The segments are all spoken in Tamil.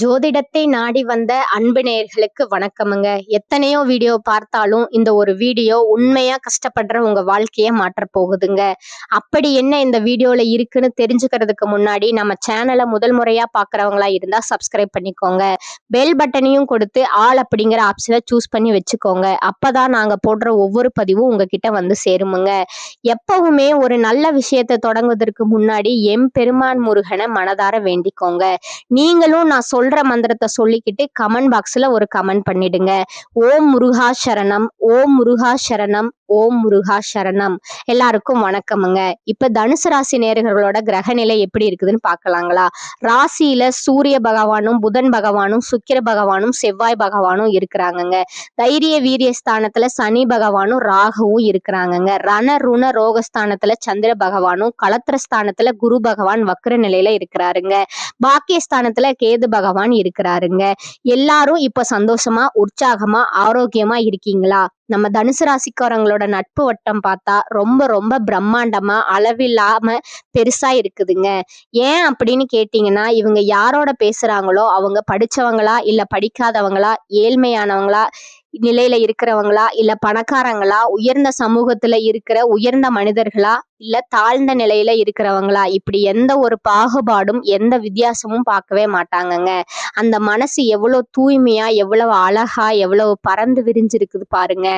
ஜோதிடத்தை நாடி வந்த அன்பு நேயர்களுக்கு வணக்கமுங்க. எத்தனையோ வீடியோ பார்த்தாலும் இந்த ஒரு வீடியோ உண்மையா கஷ்டப்படுற உங்க வாழ்க்கைய மாற்றப் போகுதுங்க. அப்படி என்ன இந்த வீடியோல இருக்குன்னு தெரிஞ்சுக்கிறதுக்கு முன்னாடி நம்ம சேனலை முதல் முறையா பார்க்கறவங்களா இருந்தா சப்ஸ்கிரைப் பண்ணிக்கோங்க. பெல் பட்டனையும் கொடுத்து ஆல் அப்படிங்கிற ஆப்ஷனை சூஸ் பண்ணி வச்சுக்கோங்க. அப்பதான் நாங்க போடுற ஒவ்வொரு பதிவும் உங்ககிட்ட வந்து சேருமுங்க. எப்பவுமே ஒரு நல்ல விஷயத்தை தொடங்குவதற்கு முன்னாடி எம்பெருமான் முருகனை மனதார வேண்டிக்கோங்க. நீங்களும் நான் சொல்ற மந்திரத்தை சொல்லிக்கிட்டு கமெண்ட் பாக்ஸ்ல ஒரு கமெண்ட் பண்ணிடுங்க. ஓம் முருகா சரணம், ஓம் முருகா சரணம், ஓம் முருகா சரணம். எல்லாருக்கும் வணக்கமுங்க. இப்ப தனுசு ராசி நேயர்களோட கிரக நிலை எப்படி இருக்குதுன்னு பார்க்கலாங்களா? ராசியில சூரிய பகவானும் புதன் பகவானும் சுக்கிர பகவானும் செவ்வாய் பகவானும் இருக்கிறாங்கங்க. தைரிய வீரிய ஸ்தானத்துல சனி பகவானும் ராகுவும் இருக்கிறாங்கங்க. ரண ருண ரோகஸ்தானத்துல சந்திர பகவானும், களத்திர ஸ்தானத்துல குரு பகவான் வக்ர நிலையில இருக்கிறாருங்க. பாக்கியஸ்தானத்துல கேது பகவான் இருக்கிறாருங்க. எல்லாரும் இப்ப சந்தோஷமா, உற்சாகமா, ஆரோக்கியமா இருக்கீங்களா? நம்ம தனுசு ராசிக்காரங்களோட நட்பு வட்டம் பார்த்தா ரொம்ப ரொம்ப பிரம்மாண்டமா, அளவில்லாம பெருசா இருக்குதுங்க. ஏன் அப்படின்னு கேட்டீங்கன்னா, இவங்க யாரோட பேசுறாங்களோ அவங்க படிச்சவங்களா இல்ல படிக்காதவங்களா, ஏழ்மையானவங்களா நிலையில இருக்கிறவங்களா இல்ல பணக்காரங்களா, உயர்ந்த சமூகத்துல இருக்கிற உயர்ந்த மனிதர்களா இல்ல தாழ்ந்த நிலையில இருக்கிறவங்களா, இப்படி எந்த ஒரு பாகுபாடும் எந்த வித்தியாசமும் பார்க்கவே மாட்டாங்கங்க. அந்த மனசு எவ்வளவு தூய்மையா, எவ்வளவு அழகா, எவ்வளவு பறந்து விரிஞ்சிருக்குது பாருங்க.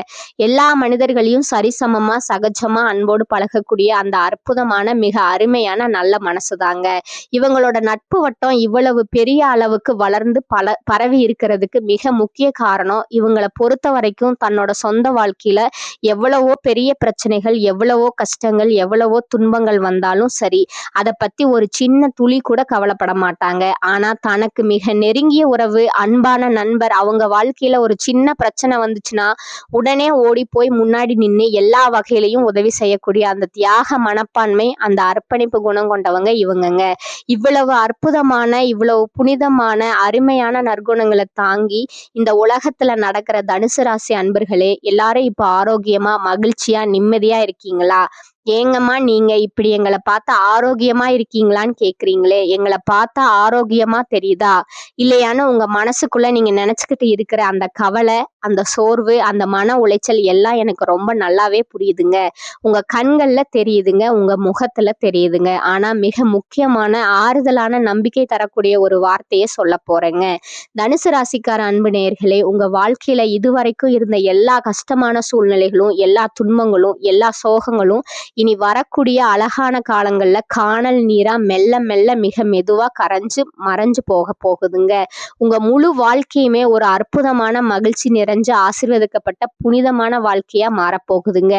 எல்லா மனிதர்களையும் சரிசமமா, சகஜமா, அன்போடு பழகக்கூடிய அந்த அற்புதமான மிக அருமையான நல்ல மனசுதாங்க. இவங்களோட நட்பு வட்டம் இவ்வளவு பெரிய அளவுக்கு வளர்ந்து பரவி இருக்கிறதுக்கு மிக முக்கிய காரணம், இவங்களை பொறுத்த வரைக்கும் தன்னோட சொந்த வாழ்க்கையில எவ்வளவோ பெரிய பிரச்சனைகள், எவ்வளவோ கஷ்டங்கள், எவ்வளவோ துன்பங்கள் வந்தாலும் சரி, அதை பத்தி ஒரு சின்ன துளி கூட கவலைப்பட மாட்டாங்க. ஆனா தனக்கு மிக நெருங்கிய உறவு, அன்பான நண்பர் அவங்க வாழ்க்கையில ஒரு சின்ன பிரச்சனை வந்துச்சுன்னா உடனே ஓடி போய் முன்னாடி நின்று எல்லா வகையிலையும் உதவி செய்யக்கூடிய அந்த தியாக மனப்பான்மை, அந்த அர்ப்பணிப்பு குணம் கொண்டவங்க இவங்கங்க. இவ்வளவு அற்புதமான, இவ்வளவு புனிதமான, அருமையான நற்குணங்களை தாங்கி இந்த உலகத்துல நடக்கிற தனுசு ராசி அன்பர்களே, எல்லாரும் இப்ப ஆரோக்கியமா, மகிழ்ச்சியா, நிம்மதியா இருக்கீங்களா? ஏங்கம்மா நீங்க இப்படி எங்களை பார்த்தா ஆரோக்கியமா இருக்கீங்களான்னு கேக்குறீங்களே, எங்களை பார்த்தா ஆரோக்கியமா தெரியுதா இல்லையான்னு உங்க மனசுக்குள்ள நீங்க நினைச்சுக்கிட்டு இருக்கிற அந்த கவலை, அந்த சோர்வு, அந்த மன உளைச்சல் எல்லாம் எனக்கு ரொம்ப நல்லாவே புரியுதுங்க. உங்க கண்கள்ல தெரியுதுங்க, உங்க முகத்துல தெரியுதுங்க. ஆனா மிக முக்கியமான ஆறுதலான நம்பிக்கை தரக்கூடிய ஒரு வார்த்தையை சொல்ல போறேங்க. தனுசு ராசிக்கார அன்பு நேயர்களே, உங்க வாழ்க்கையில இதுவரைக்கும் இருந்த எல்லா கஷ்டமான சூழ்நிலைகளும், எல்லா துன்பங்களும், எல்லா சோகங்களும் இனி வரக்கூடிய அழகான காலங்கள்ல காணல் நீரா மெல்ல மெல்ல மிக மெதுவா கரைஞ்சு மறைஞ்சு போக போகுதுங்க. உங்க முழு வாழ்க்கையுமே ஒரு அற்புதமான மகிழ்ச்சி நிறைஞ்சு ஆசீர்வதிக்கப்பட்ட புனிதமான வாழ்க்கையா மாறப்போகுதுங்க.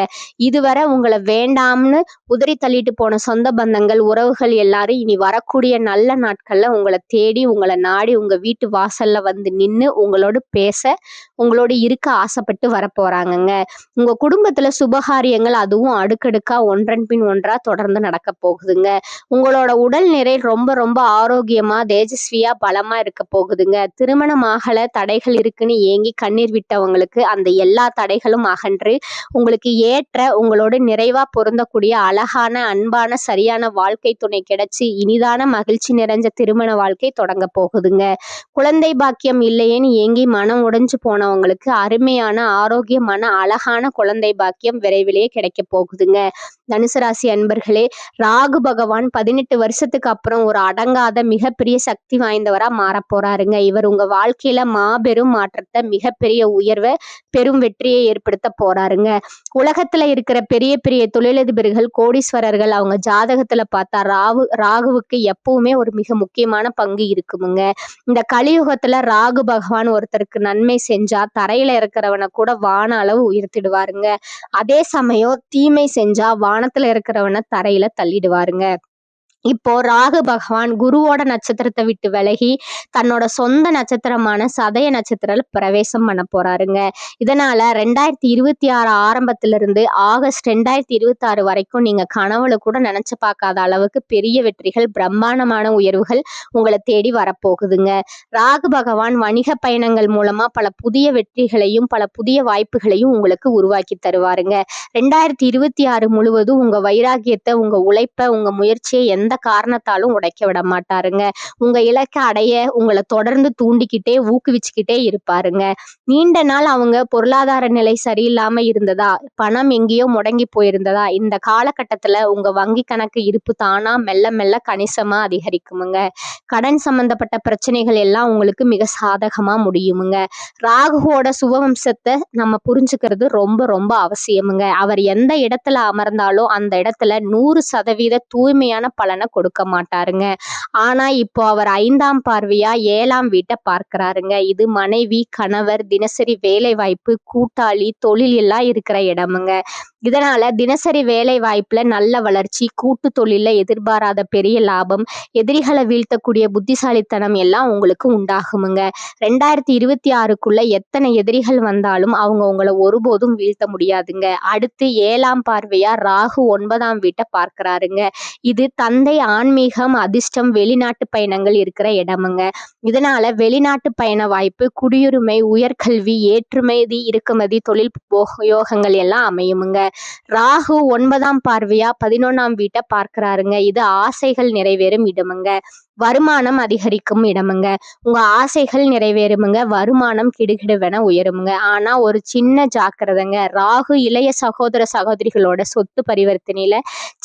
இதுவரை உங்களை வேண்டாம்னு உதறி தள்ளிட்டு போன சொந்த பந்தங்கள், உறவுகள் எல்லாரும் இனி வரக்கூடிய நல்ல நாட்கள்ல உங்களை தேடி, உங்களை நாடி, உங்க வீட்டு வாசல்ல வந்து நின்று உங்களோடு பேச, உங்களோடு இருக்க ஆசைப்பட்டு வரப்போறாங்கங்க. உங்க குடும்பத்துல சுபகாரியங்கள் அதுவும் அடுக்கடுக்கா ஒன்றன் பின் ஒன்றா தொடர்ந்து நடக்க போகுதுங்க. உங்களோட உடல் நிறை ரொம்ப ரொம்ப ஆரோக்கியமா, தேஜஸ்வியா, பலமா இருக்க போகுதுங்க. திருமணம் ஆகல, தடைகள் இருக்குன்னு ஏங்கி கண்ணீர் விட்டவங்களுக்கு அந்த எல்லா தடைகளும் அகன்று உங்களுக்கு ஏற்ற, உங்களோட நிறைவா பொருந்தக்கூடிய அழகான, அன்பான, சரியான வாழ்க்கை துணை கிடைச்சி இனிதான மகிழ்ச்சி நிறைஞ்ச திருமண வாழ்க்கை தொடங்க போகுதுங்க. குழந்தை பாக்கியம் இல்லையேன்னு ஏங்கி மனம் உடைஞ்சு போனவங்களுக்கு அருமையான, ஆரோக்கியமான, அழகான குழந்தை பாக்கியம் விரைவிலேயே கிடைக்க போகுதுங்க. தனுசு ராசி அன்பர்களே, ராகு பகவான் 18 வருஷத்துக்கு அப்புறம் ஒரு அடங்காத மிகப்பெரிய சக்தி வாய்ந்தவரா மாற போறாருங்க. இவர் உங்க வாழ்க்கையில மாபெரும் மாற்றத்தை, மிகப்பெரிய உயர்வை, பெரும் வெற்றியை ஏற்படுத்த போறாருங்க. உலகத்துல இருக்கிற பெரிய பெரிய தொழிலதிபர்கள், கோடீஸ்வரர்கள் அவங்க ஜாதகத்துல பார்த்தா ராகுவுக்கு எப்பவுமே ஒரு மிக முக்கியமான பங்கு இருக்குமுங்க. இந்த கலியுகத்துல ராகு பகவான் ஒருத்தருக்கு நன்மை செஞ்சா தரையில இருக்கிறவனை கூட வான அளவு உயர்த்திடுவாருங்க. அதே சமயம் தீமை செஞ்சா வானத்துல இருக்கிறவனை தரையில தள்ளிடுவாருங்க. இப்போ ராகு பகவான் குருவோட நட்சத்திரத்தை விட்டு விலகி தன்னோட சொந்த நட்சத்திரமான சதய நட்சத்திரம் பிரவேசம் பண்ண போறாருங்க. இதனால 2026 ஆரம்பத்திலிருந்து ஆகஸ்ட் 2026 வரைக்கும் நீங்க கனவுல கூட நினைச்சு பார்க்காத அளவுக்கு பெரிய வெற்றிகள், பிரம்மாண்டமான உயர்வுகள் உங்களை தேடி வரப்போகுதுங்க. ராகு பகவான் வணிக பயணங்கள் மூலமா பல புதிய வெற்றிகளையும் பல புதிய வாய்ப்புகளையும் உங்களுக்கு உருவாக்கி தருவாருங்க. 2026 முழுவதும் உங்க வைராகியத்தை, உங்க உழைப்பை, உங்க முயற்சியை எந்த எந்த காரணத்தாலும் உடைக்க விட மாட்டாருங்க. உங்க இலக்கை அடைய உங்களை தொடர்ந்து தூண்டிக்கிட்டே ஊக்குவிச்சுக்கிட்டே இருப்பாருங்க. நீண்ட நாள் அவங்க பொருளாதார நிலை சரியில்லாம இருந்ததா, பணம் எங்கேயோ முடங்கி போயிருந்ததா, இந்த காலகட்டத்துல உங்க வங்கி கணக்கு இருப்பு தானா மெல்ல மெல்ல கணிசமா அதிகரிக்குமுங்க. கடன் சம்பந்தப்பட்ட பிரச்சனைகள் எல்லாம் உங்களுக்கு மிக சாதகமா முடியுமுங்க. ராகுவோட சுபவம்சத்தை நம்ம புரிஞ்சுக்கிறது ரொம்ப ரொம்ப அவசியமுங்க. அவர் எந்த இடத்துல அமர்ந்தாலும் அந்த இடத்துல 100% தூய்மையான பலனை கொடுக்க மாட்டாருங்க. ஆனா இப்போ அவர் 5ஆம் பார்வையா 7ஆம் வீட்டை பார்க்கிறாருங்க. இது மனைவி, கணவர், தினசரி வேலை வாய்ப்பு, கூட்டாளி, தொழில் எல்லாம் இருக்கிற இடமுங்க. இதனால தினசரி வேலை வாய்ப்புல நல்ல வளர்ச்சி, கூட்டு தொழில எதிர்பாராத பெரிய லாபம், எதிரிகளை வீழ்த்தக்கூடிய புத்திசாலித்தனம் எல்லாம் உங்களுக்கு உண்டாகுமுங்க. 2026க்குள்ள எத்தனை எதிரிகள் வந்தாலும் அவங்க உங்களை ஒருபோதும் வீழ்த்த முடியாதுங்க. அடுத்து 7ஆம் பார்வையா ராகு 9ஆம் வீட்டை பார்க்கிறாருங்க. இது தந்தை, ஆன்மீகம், அதிர்ஷ்டம், வெளிநாட்டு பயணங்கள் இருக்கிற இடமுங்க. இதனால வெளிநாட்டு பயண வாய்ப்பு, குடியுரிமை, உயர்கல்வி, ஏற்றுமதி, இறக்குமதி, தொழில் யோகங்கள் எல்லாம் அமையுமுங்க. ராகு 9ஆம் பார்வையா 11ஆம் வீட்டை பார்க்கிறாருங்க. இது ஆசைகள் நிறைவேறும் இடமுங்க. வருமானம் அதிகரிக்கும் இடமுங்க. உங்க ஆசைகள் நிறைவேறுமுங்க. வருமானம் கிடுகிடுவென உயருமுங்க. ஆனா ஒரு சின்ன ஜாக்கிரதைங்க. ராகு இளைய சகோதர சகோதரிகளோட சொத்து பரிவர்த்தனையில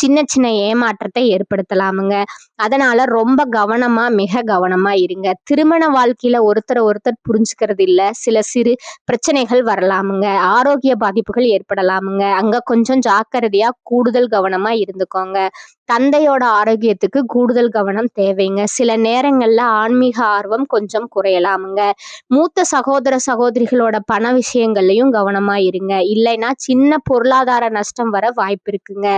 சின்ன சின்ன ஏமாற்றத்தை ஏற்படுத்தலாமுங்க. அதனால ரொம்ப கவனமா, மிக கவனமா இருங்க. திருமண வாழ்க்கையில ஒருத்தர் புரிஞ்சுக்கிறது இல்ல, சில சிறு பிரச்சனைகள் வரலாமுங்க. ஆரோக்கிய பாதிப்புகள் ஏற்படலாமுங்க. அங்க கொஞ்சம் ஜாக்கிரதையா கூடுதல் கவனமா இருந்துக்கோங்க. தந்தையோட ஆரோக்கியத்துக்கு கூடுதல் கவனம் தேவைங்க. சில நேரங்கள்ல ஆன்மீக ஆர்வம் கொஞ்சம் குறையலாமுங்க. மூத்த சகோதர சகோதரிகளோட பண விஷயங்கள்லயும் கவனமா இருங்க. இல்லைன்னா சின்ன பொருளாதார நஷ்டம் வர வாய்ப்பு இருக்குங்க.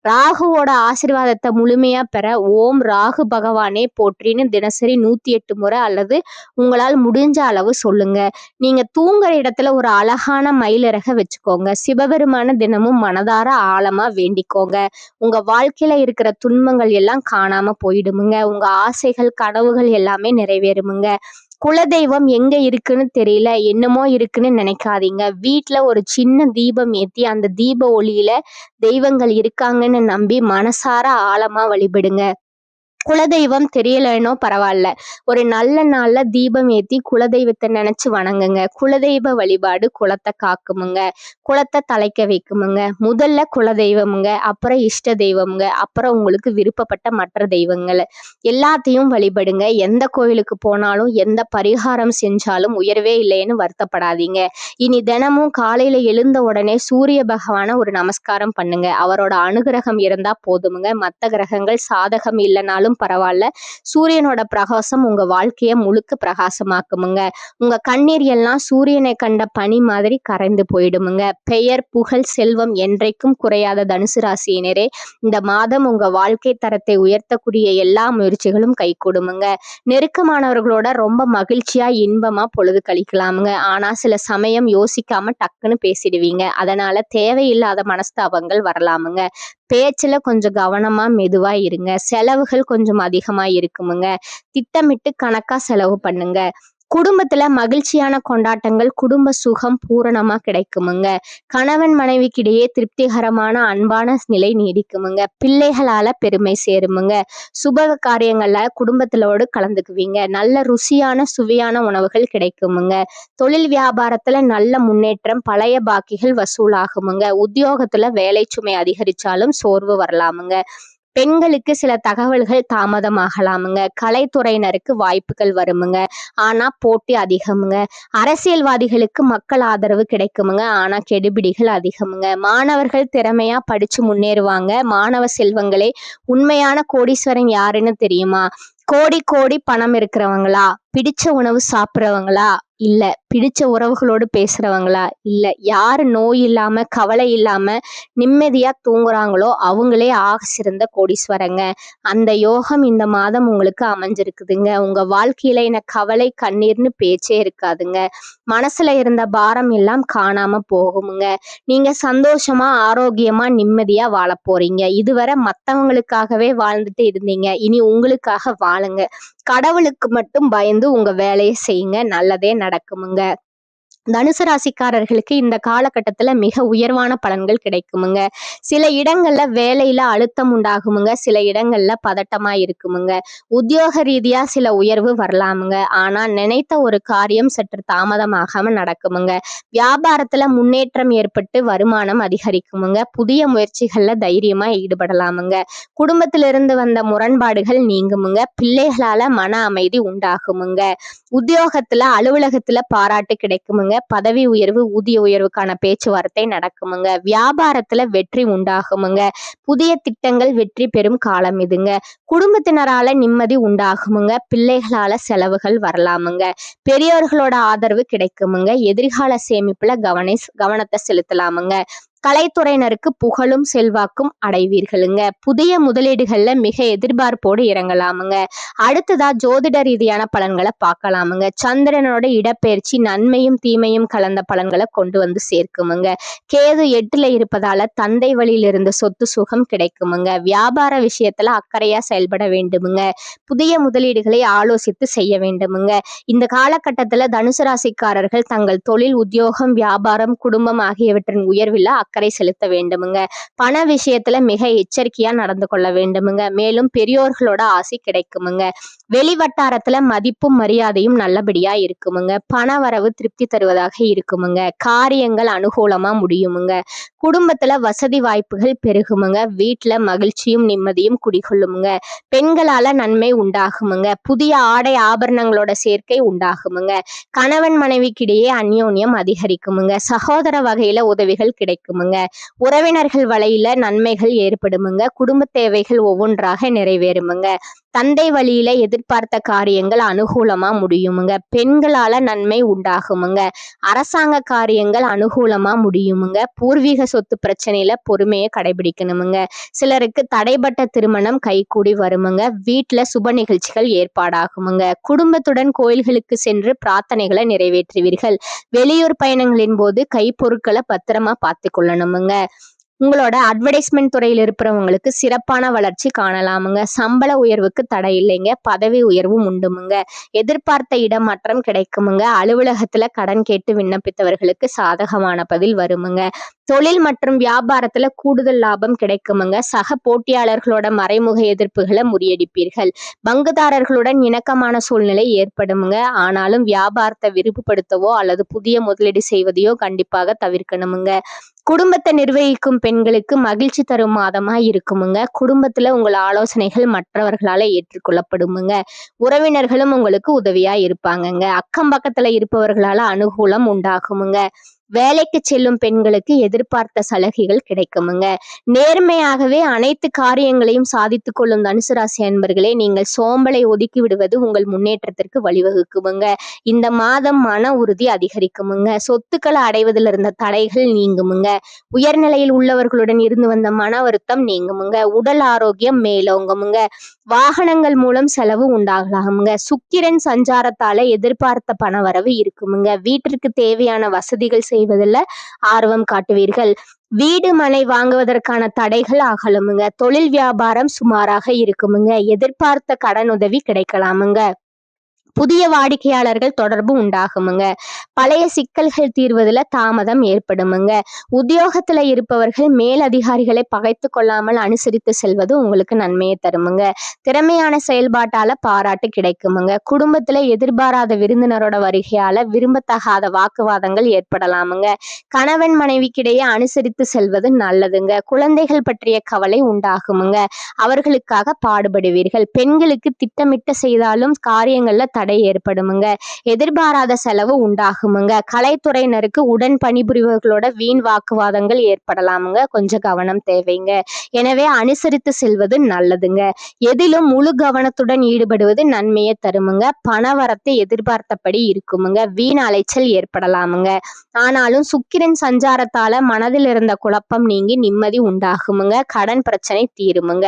ராகுவோட ஆசீர்வாதத்தை முழுமையா பெற ஓம் ராகு பகவானே போற்றின்னு தினசரி 108 முறை அல்லது உங்களால் முடிஞ்ச அளவு சொல்லுங்க. நீங்க தூங்குற இடத்துல ஒரு அழகான மயிலிறக வச்சுக்கோங்க. சிவபெருமான தினமும் மனதார ஆழமா வேண்டிக்கோங்க. உங்க வாழ்க்கையில இருக்கிற துன்பங்கள் எல்லாம் காணாம போயிடுமுங்க. உங்க ஆசைகள், கனவுகள் எல்லாமே நிறைவேறுமுங்க. குலதெய்வம் எங்க இருக்குன்னு தெரியல, என்னமோ இருக்குன்னு நினைக்காதீங்க. வீட்டுல ஒரு சின்ன தீபம் ஏத்தி அந்த தீப ஒளியில தெய்வங்கள் இருக்காங்கன்னு நம்பி மனசார ஆழமா வழிபடுங்க. குலதெய்வம் தெரியலனோ பரவாயில்ல, ஒரு நல்ல நாள்ல தீபம் ஏத்தி குலதெய்வத்தை நினைச்சு வணங்குங்க. குலதெய்வ வழிபாடு குலத்தை காக்குமுங்க, குலத்தை தலைக்க வைக்குமுங்க. முதல்ல குலதெய்வமுங்க, அப்புறம் இஷ்ட தெய்வமுங்க, அப்புறம் உங்களுக்கு விருப்பப்பட்ட மற்ற தெய்வங்கள் எல்லாத்தையும் வழிபடுங்க. எந்த கோயிலுக்கு போனாலும் எந்த பரிகாரம் செஞ்சாலும் உயர்வே இல்லைன்னு வருத்தப்படாதீங்க. இனி தினமும் காலையில எழுந்த உடனே சூரிய பகவான ஒரு நமஸ்காரம் பண்ணுங்க. அவரோட அனுகிரகம் இருந்தா போதுமுங்க. மற்ற கிரகங்கள் சாதகம் இல்லைனாலும் பரவாயில்ல, சூரியனோட பிரகாசம் உங்க வாழ்க்கைய முழுக்க பிரகாசமாக்குமுங்க. உங்க கண்ணீர் எல்லாம் சூரியனை கண்ட பனி மாதிரி கரைந்து போயிடுமுங்க. பெயர், புகழ், செல்வம் என்றைக்கும் குறையாத தனுசு ராசியினரே, இந்த மாதம் உங்க வாழ்க்கை தரத்தை உயர்த்தக்கூடிய எல்லா முயற்சிகளும் கைகூடுமுங்க. நெருக்கமானவர்களோட ரொம்ப மகிழ்ச்சியா, இன்பமா பொழுது கழிக்கலாமுங்க. ஆனா சில சமயம் யோசிக்காம டக்குன்னு பேசிடுவீங்க. அதனால தேவையில்லாத மனஸ்தாபங்கள் வரலாமுங்க. பேச்சுல கொஞ்சம் கவனமா, மெதுவா இருங்க. செலவுகள் கொஞ்சம் அதிகமா இருக்குமுங்க. திட்டமிட்டு கணக்கா செலவு பண்ணுங்க. குடும்பத்துல மகிழ்ச்சியான கொண்டாட்டங்கள், குடும்ப சுகம் பூரணமா கிடைக்குமுங்க. கணவன் மனைவிக்கிடையே திருப்திகரமான அன்பான நிலை நீடிக்குமுங்க. பிள்ளைகளால பெருமை சேருமுங்க. சுப காரியங்கள்ல குடும்பத்திலோடு கலந்துக்குவீங்க. நல்ல ருசியான சுவையான உணவுகள் கிடைக்குமுங்க. தொழில் வியாபாரத்துல நல்ல முன்னேற்றம், பழைய பாக்கிகள் வசூலாகுமுங்க. உத்தியோகத்துல வேலை சுமை அதிகரிச்சாலும் சோர்வு வரலாமுங்க. பெண்களுக்கு சில தகவல்கள் தாமதமாகலாமுங்க. கலைத்துறையினருக்கு வாய்ப்புகள் வருமுங்க. ஆனா போட்டி அதிகமுங்க. அரசியல்வாதிகளுக்கு மக்கள் ஆதரவு கிடைக்குமுங்க. ஆனா கெடுபிடிகள் அதிகமுங்க. மாணவர்கள் திறமையா படிச்சு முன்னேறுவாங்க. மாணவ செல்வங்களே, உண்மையான கோடீஸ்வரன் யாருன்னு தெரியுமா? கோடி கோடி பணம் இருக்கிறவங்களா, பிடிச்ச உணவு சாப்பிட்றவங்களா, இல்ல பிடிச்ச உறவுகளோடு பேசுறவங்களா, இல்ல யாரு நோய் இல்லாம கவலை இல்லாம நிம்மதியா தூங்குறாங்களோ அவங்களே ஆக சிறந்த கோடீஸ்வரங்க. அந்த யோகம் இந்த மாதம் உங்களுக்கு அமைஞ்சிருக்குதுங்க. உங்க வாழ்க்கையில என்ன கவலை, கண்ணீர்னு பேச்சே இருக்காதுங்க. மனசுல இருந்த பாரம் எல்லாம் காணாம போகுமுங்க. நீங்க சந்தோஷமா, ஆரோக்கியமா, நிம்மதியா வாழ போறீங்க. இதுவரை மத்தவங்களுக்காகவே வாழ்ந்துட்டு இருந்தீங்க, இனி உங்களுக்காக வாழுங்க. கடவுளுக்கு மட்டும் பயந்து உங்க வேலையை செய்யுங்க. நல்லதே நடக்குமுங்க. தனுசு ராசிக்காரர்களுக்கு இந்த காலகட்டத்துல மிக உயர்வான பலன்கள் கிடைக்குமுங்க. சில இடங்கள்ல வேலையில அழுத்தம் உண்டாகுமுங்க. சில இடங்கள்ல பதட்டமா இருக்குமுங்க. உத்தியோக ரீதியா சில உயர்வு வரலாமுங்க. ஆனா நினைத்த ஒரு காரியம் சற்று தாமதமாகாம நடக்குமுங்க. வியாபாரத்துல முன்னேற்றம் ஏற்பட்டு வருமானம் அதிகரிக்குமுங்க. புதிய முயற்சிகள்ல தைரியமா ஈடுபடலாமுங்க. குடும்பத்திலிருந்து வந்த முரண்பாடுகள் நீங்குமுங்க. பிள்ளைகளால மன அமைதி உண்டாகுமுங்க. உத்தியோகத்துல அலுவலகத்துல பாராட்டு கிடைக்குமுங்க. பதவி உயர்வு ஊதிய உயர்வுக்கான பேச்சுவார்த்தை நடக்குமுங்க. வியாபாரத்துல வெற்றி உண்டாகுமுங்க. புதிய திட்டங்கள் வெற்றி பெறும் காலம் இதுங்க. குடும்பத்தினரால நிம்மதி உண்டாகுமுங்க. பிள்ளைகளால செலவுகள் வரலாமுங்க. பெரியோர்களோட ஆதரவு கிடைக்குமுங்க. எதிர்கால சேமிப்புல கவனத்தை செலுத்தலாமுங்க. கலைத்துறையினருக்கு புகழும் செல்வாக்கும் அடைவீர்களுங்க. புதிய முதலீடுகள்ல மிக எதிர்பார்ப்போடு இறங்கலாமுங்க. அடுத்ததா ஜோதிட ரீதியான பலன்களை பார்க்கலாமுங்க. சந்திரனோட இடப்பெயர்ச்சி நன்மையும் தீமையும் கலந்த பலன்களை கொண்டு வந்து சேர்க்குமுங்க. கேது 8ல இருப்பதால தந்தை வழியில் இருந்த சொத்து சுகம் கிடைக்குமுங்க. வியாபார விஷயத்துல அக்கறையா செயல்பட வேண்டுமுங்க. புதிய முதலீடுகளை ஆலோசித்து செய்ய வேண்டுமுங்க. இந்த காலகட்டத்துல தனுசு ராசிக்காரர்கள் தங்கள் தொழில், உத்தியோகம், வியாபாரம், குடும்பம் ஆகியவற்றின் உயர்வில் அக்கறை செலுத்த வேண்டுமுங்க. பண விஷயத்துல மிக எச்சரிக்கையா நடந்து கொள்ள வேண்டுமுங்க. மேலும் பெரியோர்களோட ஆசி கிடைக்குமுங்க. வெளி வட்டாரத்துல மதிப்பும் மரியாதையும் நல்லபடியா இருக்குமுங்க. பண வரவு திருப்தி தருவதாக இருக்குமுங்க. காரியங்கள் அனுகூலமா முடியுமுங்க. குடும்பத்துல வசதி வாய்ப்புகள் பெருகுமுங்க. வீட்டுல மகிழ்ச்சியும் நிம்மதியும் குடிகொள்ளுமுங்க. பெண்களால நன்மை உண்டாகுமுங்க. புதிய ஆடை ஆபரணங்களோட சேர்க்கை உண்டாகுமுங்க. கணவன் மனைவிக்கிடையே அந்யோன்யம் அதிகரிக்குமுங்க. சகோதர வகையில உதவிகள் கிடைக்குமுங்க. உறவினர்கள் வழியில நன்மைகள் ஏற்படுமுங்க. குடும்ப தேவைகள் ஒவ்வொன்றாக நிறைவேறுமுங்க. தந்தை வழியில எதிர்பார்த்த காரியங்கள் அனுகூலமா முடியுமுங்க. பெண்களால நன்மை உண்டாகுமுங்க. அரசாங்க காரியங்கள் அனுகூலமா முடியுமுங்க. பூர்வீக சொத்து பிரச்சனையில பொறுமையை கடைபிடிக்கணுமுங்க. சிலருக்கு தடைப்பட்ட திருமணம் கைகூடி வருமுங்க. வீட்டுல சுப நிகழ்ச்சிகள் ஏற்பாடாகுமுங்க. குடும்பத்துடன் கோயில்களுக்கு சென்று பிரார்த்தனைகளை நிறைவேற்றுவீர்கள். வெளியூர் பயணங்களின் போது கைப்பொருட்களை பத்திரமா பார்த்து கொள்ளணுமுங்க. உங்களோட அட்வர்டைஸ்மெண்ட் துறையில் இருக்கிறவங்களுக்கு சிறப்பான வளர்ச்சி காணலாமுங்க. சம்பள உயர்வுக்கு தடை இல்லைங்க. பதவி உயர்வும் உண்டுமுங்க. எதிர்பார்த்த இடமாற்றம் கிடைக்குமுங்க. அலுவலகத்துல கடன் கேட்டு விண்ணப்பித்தவர்களுக்கு சாதகமான பதில் வருமுங்க. தொழில் மற்றும் வியாபாரத்துல கூடுதல் லாபம் கிடைக்குமுங்க. சக போட்டியாளர்களோட மறைமுக எதிர்ப்புகளை முறியடிப்பீர்கள். பங்குதாரர்களுடன் இணக்கமான சூழ்நிலை ஏற்படுமுங்க. ஆனாலும் வியாபாரத்தை விரிவுபடுத்தவோ அல்லது புதிய முதலீடு செய்வதையோ கண்டிப்பாக தவிர்க்கணுமுங்க. குடும்பத்தை நிர்வகிக்கும் பெண்களுக்கு மகிழ்ச்சி தரும் மாதமா இருக்குமுங்க. குடும்பத்துல உங்கள் ஆலோசனைகள் மற்றவர்களால ஏற்றுக்கொள்ளப்படுமுங்க. உறவினர்களும் உங்களுக்கு உதவியா இருப்பாங்கங்க. அக்கம் பக்கத்துல இருப்பவர்களால அனுகூலம் உண்டாகுமுங்க. வேலைக்கு செல்லும் பெண்களுக்கு எதிர்பார்த்த சலுகைகள் கிடைக்குமுங்க. நேர்மையாகவே அனைத்து காரியங்களையும் சாதித்துக் கொள்ளும் தனுசு ராசி அன்பர்களே, நீங்கள் சோம்பலை ஒதுக்கி விடுவது உங்கள் முன்னேற்றத்திற்கு வழிவகுக்குமுங்க. இந்த மாதம் மன உறுதி அதிகரிக்குமுங்க. சொத்துக்களை அடைவதில் இருந்த தடைகள் நீங்குமுங்க. உயர்நிலையில் உள்ளவர்களுடன் இருந்து வந்த மன வருத்தம் நீங்குமுங்க. உடல் ஆரோக்கியம் மேலோங்குமுங்க. வாகனங்கள் மூலம் செலவு உண்டாகலாமுங்க. சுக்கிரன் சஞ்சாரத்தால எதிர்பார்த்த பணவரவு இருக்குமுங்க. வீட்டிற்கு தேவையான வசதிகள் செய்வதில் ஆர்வம் காட்டுவீர்கள். வீடு மனை வாங்குவதற்கான தடைகள் அகலுமுங்க. தொழில் வியாபாரம் சுமாராக இருக்குமுங்க. எதிர்பார்த்த கடன் உதவி கிடைக்கலாமுங்க. புதிய வாடிக்கையாளர்கள் தொடர்பு உண்டாகுமுங்க. பழைய சிக்கல்கள் தீர்வதில் தாமதம் ஏற்படுமுங்க. உத்தியோகத்துல இருப்பவர்கள் மேலதிகாரிகளை பகைத்து கொள்ளாமல் அனுசரித்து செல்வது உங்களுக்கு நன்மையை தருமுங்க. திறமையான செயல்பாட்டால பாராட்டு கிடைக்குமுங்க. குடும்பத்துல எதிர்பாராத விருந்தினரோட வருகையால விரும்பத்தகாத வாக்குவாதங்கள் ஏற்படலாமுங்க. கணவன் மனைவிக்கிடையே அனுசரித்து செல்வது நல்லதுங்க. குழந்தைகள் பற்றிய கவலை உண்டாகுமுங்க. அவர்களுக்காக பாடுபடுவீர்கள். பெண்களுக்கு திட்டமிட்ட செய்தாலும் காரியங்கள்ல தடை ஏற்படுமுங்க. எதிர்பாராத செலவு உண்டாகுமுங்க. கலைத்துறையினருக்கு உடன் பணிபுரிவர்களோட வீண் வாக்குவாதங்கள் ஏற்படலாமுங்க. கொஞ்சம் கவனம் தேவைங்க. எனவே அனுசரித்து செல்வது நல்லதுங்க. எதிலும் முழு கவனத்துடன் ஈடுபடுவது நன்மையை தருமுங்க. பணவரத்து எதிர்பார்த்தபடி இருக்குமுங்க. வீண் அலைச்சல் ஏற்படலாமுங்க. ஆனாலும் சுக்கிரன் சஞ்சாரத்தால மனதில் இருந்த குழப்பம் நீங்கி நிம்மதி உண்டாகுமுங்க. கடன் பிரச்சனை தீருமுங்க.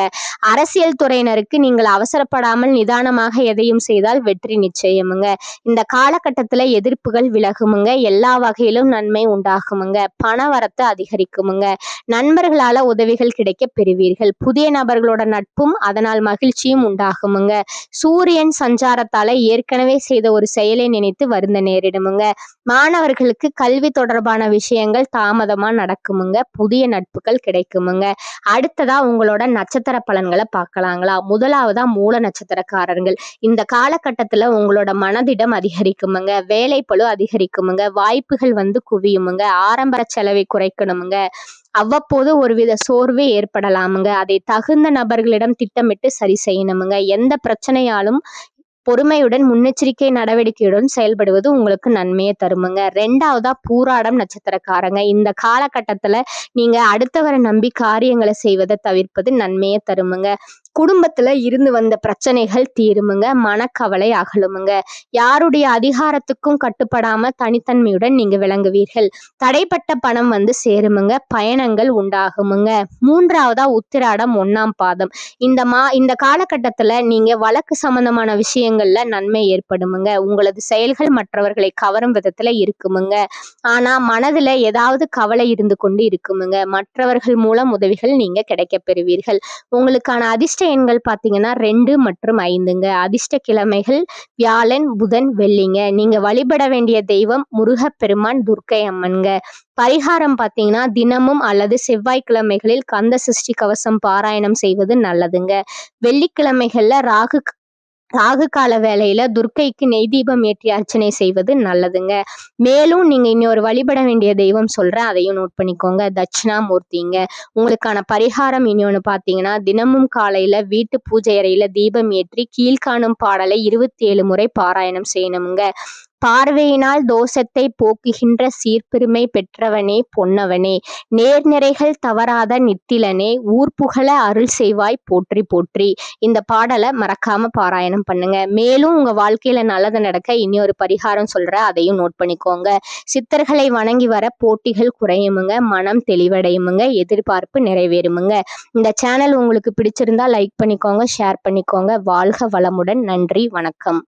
அரசியல் துறையினருக்கு நீங்கள் அவசரப்படாமல் நிதானமாக எதையும் செய்தால் வெற்றி நிச்சயமுங்க. இந்த காலகட்டத்துல எதிர்ப்புகள் விலகுமுங்க. எல்லா வகையிலும் நன்மை உண்டாகுமுங்க. பணவரத்து அதிகரிக்குமுங்க. நண்பர்களால உதவிகள் கிடைக்கப் பெறுவீர்கள். புதிய நபர்களோட நட்பும் அதனால் மகிழ்ச்சியும் உண்டாகுமுங்க. சூரியன் சஞ்சாரத்தால ஏற்கனவே செய்த ஒரு செயலை நினைத்து வருந்த நேரிடுமுங்க. மாணவர்களுக்கு கல்வி தொடர்பான விஷயங்கள் தாமதமா நடக்குமுங்க. புதிய நட்புகள் கிடைக்குமுங்க. அடுத்ததா உங்களோட நட்சத்திர பலன்களை பார்க்கலாங்களா? முதலாவதா மூல நட்சத்திரக்காரர்கள். இந்த காலகட்டத்துல உங்களோட மனதிடம் அதிகரிக்குமுங்க. வேலைப்பளு அதிகரிக்குமுங்க. வாய்ப்புகள் குவியுமுங்க. ஆடம்பர செலவை குறைக்கணுமுங்க. அவ்வப்போது ஒருவித சோர்வு ஏற்படலாமுங்க. அதை தகுந்த நபர்களிடம் திட்டமிட்டு சரி செய்யணுமுங்க. எந்த பிரச்சனையாலும் பொறுமையுடன் முன்னெச்சரிக்கை நடவடிக்கையுடன் செயல்படுவது உங்களுக்கு நன்மையை தருமுங்க. 2வதா பூராடம் நட்சத்திரக்காரங்க. இந்த காலகட்டத்துல நீங்க அடுத்தவரை நம்பி காரியங்களை செய்வதை தவிர்ப்பது நன்மையை தருமுங்க. குடும்பத்துல இருந்து வந்த பிரச்சனைகள் தீருமுங்க. மனக்கவலை அகலுமுங்க. யாருடைய அதிகாரத்துக்கும் கட்டுப்படாம தனித்தன்மையுடன் நீங்க விளங்குவீர்கள். தடைப்பட்ட பணம் சேருமுங்க. பயணங்கள் உண்டாகுமுங்க. 3வதா உத்திராடம் 1ஆம் பாதம். இந்த காலகட்டத்துல நீங்க வழக்கு சம்பந்தமான விஷயங்கள்ல நன்மை ஏற்படுமுங்க. உங்களது செயல்கள் மற்றவர்களை கவரும் விதத்துல இருக்குமுங்க. ஆனா மனதுல ஏதாவது கவலை இருந்து கொண்டு இருக்குமுங்க. மற்றவர்கள் மூலம் உதவிகள் நீங்க கிடைக்க பெறுவீர்கள். உங்களுக்கான அதிர்ஷ்ட எண்கள் பாத்தீங்கன்னா 2 மற்றும் 5ங்க. அதிர்ஷ்ட கிழமைகள் வியாழன், புதன், வெள்ளிங்க. நீங்க வழிபட வேண்டிய தெய்வம் முருகப்பெருமான், துர்க்கை அம்மன்ங்க. பரிகாரம் பாத்தீங்கன்னா தினமும் அல்லது செவ்வாய்க்கிழமைகளில் கந்த சஷ்டி கவசம் பாராயணம் செய்வது நல்லதுங்க. வெள்ளிக்கிழமைகள்ல ராகு கால வேளையில துர்க்கைக்கு நெய் தீபம் ஏற்றி அர்ச்சனை செய்வது நல்லதுங்க. மேலும் நீங்க இன்னொரு வழிபட வேண்டிய தெய்வம் சொல்றேன், அதையும் நோட் பண்ணிக்கோங்க. தட்சிணாமூர்த்திங்க. உங்களுக்கான பரிகாரம் இன்னொன்னு பாத்தீங்கன்னா தினமும் காலையில வீட்டு பூஜை அறையில தீபம் ஏற்றி கீழ்காணும் பாடலை 27 முறை பாராயணம் செய்யணுங்க. பார்வையினால் தோஷத்தை போக்குகின்ற சீர்பெருமை பெற்றவனே பொன்னவனே, நேர்நிறைகள் தவறாத நித்திலனே, ஊர்புகழ அருள் செய்வாய் போற்றி போற்றி. இந்த பாடலை மறக்காம பாராயணம் பண்ணுங்க. மேலும் உங்க வாழ்க்கையில நல்லது நடக்க இன்னொரு பரிகாரம் சொல்றேன், அதையும் நோட் பண்ணிக்கோங்க. சித்தர்களை வணங்கி வர போட்டிகள் குறையுமுங்க. மனம் தெளிவடையுமுங்க. எதிர்பார்ப்பு நிறைவேறுமுங்க. இந்த சேனல் உங்களுக்கு பிடிச்சிருந்தா லைக் பண்ணிக்கோங்க, ஷேர் பண்ணிக்கோங்க. வாழ்க வளமுடன். நன்றி, வணக்கம்.